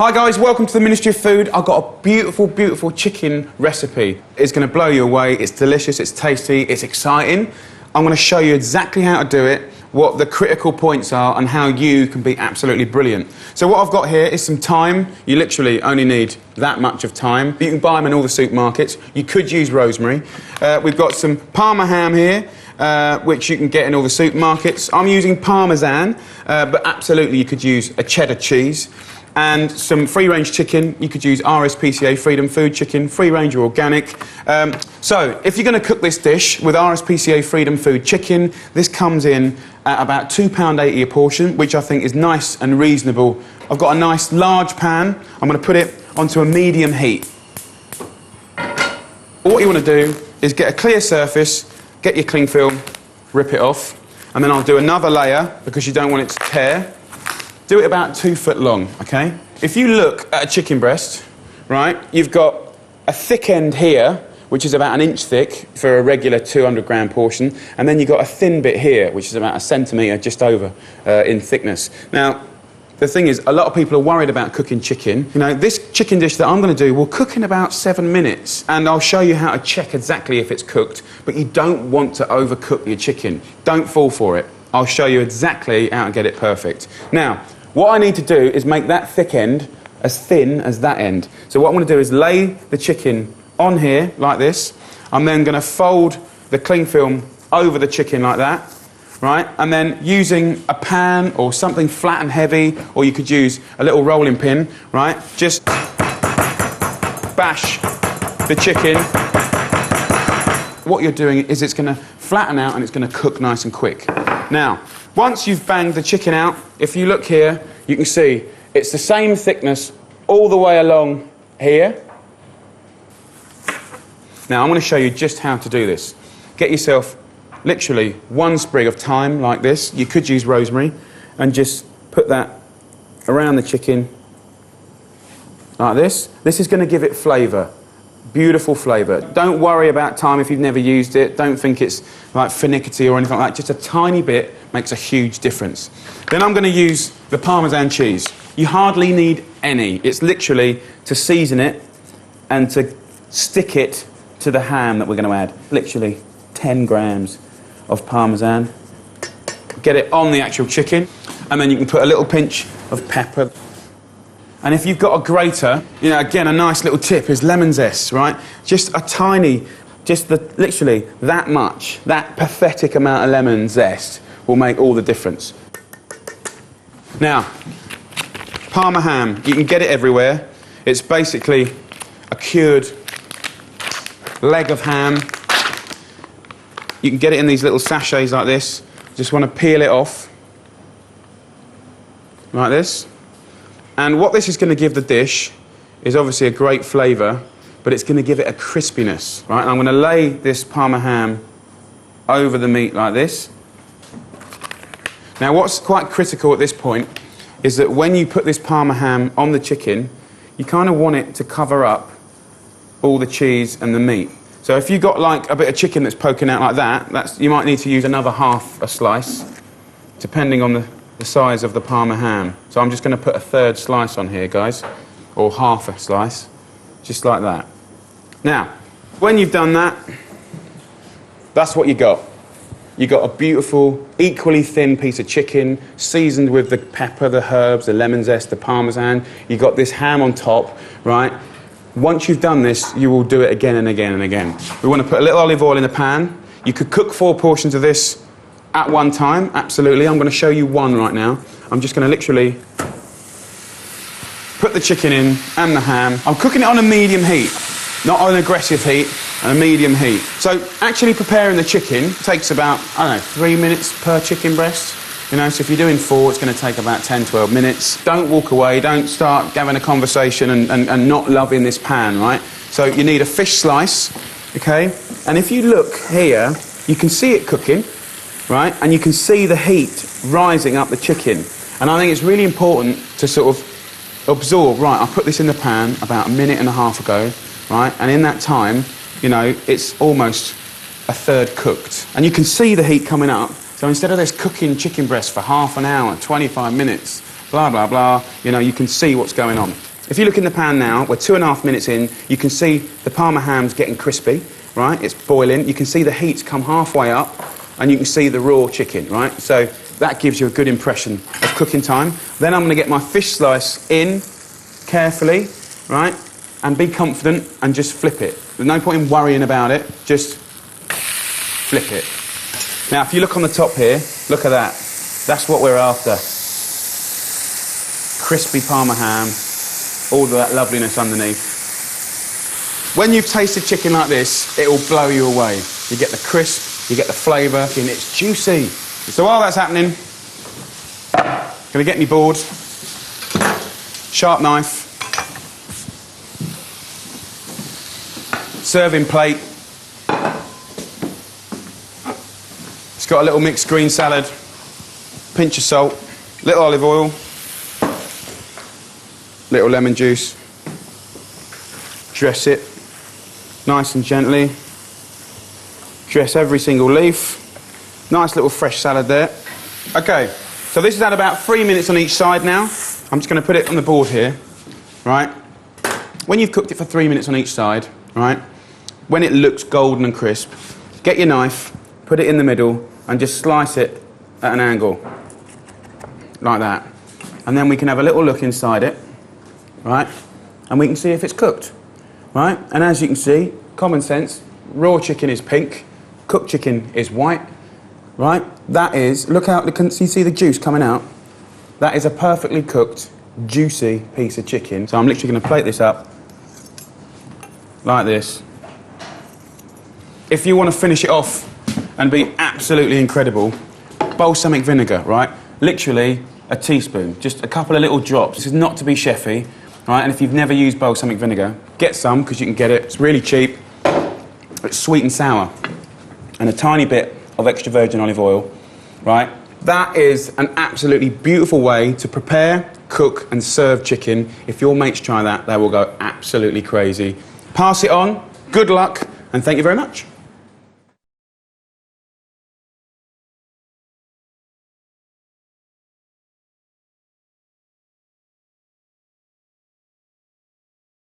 Hi guys, welcome to the Ministry of Food. I've got a beautiful, beautiful chicken recipe. It's going to blow you away. It's delicious, it's tasty, it's exciting. I'm going to show you exactly how to do it, what the critical points are, and how you can be absolutely brilliant. So what I've got here is some thyme. You literally only need that much of thyme. You can buy them in all the supermarkets. You could use rosemary. We've got some Parma ham here, which you can get in all the supermarkets. I'm using Parmesan, but absolutely you could use a cheddar cheese. And some free-range chicken. You could use RSPCA, Freedom Food Chicken, free-range or organic. So, if you're going to cook this dish with RSPCA Freedom Food Chicken, this comes in at about £2.80 a portion, which I think is nice and reasonable. I've got a nice large pan. I'm going to put it onto a medium heat. What you want to do is get a clear surface, get your cling film, rip it off, and then I'll do another layer because you don't want it to tear. Do it about 2 foot long, okay? If you look at a chicken breast, right, you've got a thick end here, which is about 1 inch thick for a regular 200 gram portion, and then you've got a thin bit here, which is about 1 centimetre just over in thickness. Now, the thing is, a lot of people are worried about cooking chicken. You know, this chicken dish that I'm going to do will cook in about 7 minutes, and I'll show you how to check exactly if it's cooked, but you don't want to overcook your chicken. Don't fall for it. I'll show you exactly how to get it perfect. Now, what I need to do is make that thick end as thin as that end. So what I'm going to do is lay the chicken on here, like this. I'm then going to fold the cling film over the chicken like that, right? And then using a pan or something flat and heavy, or you could use a little rolling pin, right? Just bash the chicken. What you're doing is it's going to flatten out and it's going to cook nice and quick. Now, once you've banged the chicken out, if you look here, you can see it's the same thickness all the way along here. Now, I'm going to show you just how to do this. Get yourself literally 1 sprig of thyme like this. You could use rosemary, and just put that around the chicken like this. This is going to give it flavour. Beautiful flavour. Don't worry about thyme if you've never used it. Don't think it's like finicky or anything like that. Just a tiny bit makes a huge difference. Then I'm going to use the Parmesan cheese. You hardly need any. It's literally to season it and to stick it to the ham that we're going to add. Literally 10 grams of Parmesan. Get it on the actual chicken, and then you can put a little pinch of pepper. And if you've got a grater, you know, again, a nice little tip is lemon zest, right? Just a tiny, literally that much, that pathetic amount of lemon zest will make all the difference. Now, Parma ham, you can get it everywhere. It's basically a cured leg of ham. You can get it in these little sachets like this. Just want to peel it off, like this. And what this is going to give the dish is obviously a great flavour, but it's going to give it a crispiness, right? And I'm going to lay this Parma ham over the meat like this. Now, what's quite critical at this point is that when you put this Parma ham on the chicken, you kind of want it to cover up all the cheese and the meat. So if you've got like a bit of chicken that's poking out like that, you might need to use another half a slice, depending on the size of the Parma ham. So I'm just going to put a 1/3 slice on here, guys, or half a slice, just like that. Now, when you've done that, that's what you got. You got a beautiful, equally thin piece of chicken, seasoned with the pepper, the herbs, the lemon zest, the Parmesan. You got this ham on top, right? Once you've done this, you will do it again and again and again. We want to put a little olive oil in the pan. You could cook 4 portions of this at one time, absolutely. I'm going to show you one right now. I'm just going to literally put the chicken in and the ham. I'm cooking it on a medium heat, not on an aggressive heat, a medium heat. So actually preparing the chicken takes about, I don't know, 3 minutes per chicken breast. You know, so if you're doing 4, it's going to take about 10, 12 minutes. Don't walk away, don't start having a conversation and not loving this pan, right? So you need a fish slice, okay? And if you look here, you can see it cooking, right? And you can see the heat rising up the chicken. And I think it's really important to sort of absorb, right, I put this in the pan about 1.5 minutes ago, right? And in that time, you know, it's almost 1/3 cooked. And you can see the heat coming up. So instead of this cooking chicken breast for half an hour, 25 minutes, blah, blah, blah, you know, you can see what's going on. If you look in the pan now, we're 2.5 minutes in, you can see the Parma ham's getting crispy, right? It's boiling. You can see the heat's come halfway up, and you can see the raw chicken, right? So that gives you a good impression of cooking time. Then I'm going to get my fish slice in carefully, right? And be confident and just flip it. There's no point in worrying about it, just flip it. Now, if you look on the top here, look at that. That's what we're after. Crispy Parma ham, all of that loveliness underneath. When you've tasted chicken like this, it will blow you away. You get the crisp, you get the flavour, and it's juicy. So while that's happening, gonna get me board, sharp knife, serving plate. It's got a little mixed green salad, pinch of salt, little olive oil, little lemon juice. Dress it nice and gently. Dress every single leaf. Nice little fresh salad there. Okay, so this is at about 3 minutes on each side now. I'm just going to put it on the board here, right? When you've cooked it for 3 minutes on each side, right, when it looks golden and crisp, get your knife, put it in the middle, and just slice it at an angle, like that. And then we can have a little look inside it, right? And we can see if it's cooked, right? And as you can see, common sense, raw chicken is pink, cooked chicken is white, right? That is, look out, you see the juice coming out? That is a perfectly cooked, juicy piece of chicken. So I'm literally going to plate this up like this. If you want to finish it off and be absolutely incredible, balsamic vinegar, right? Literally a teaspoon, just a couple of little drops. This is not to be chefy, right? And if you've never used balsamic vinegar, get some, because you can get it. It's really cheap. It's sweet and sour. And a tiny bit of extra virgin olive oil, right? That is an absolutely beautiful way to prepare, cook and serve chicken. If your mates try that, they will go absolutely crazy. Pass it on, good luck, and thank you very much.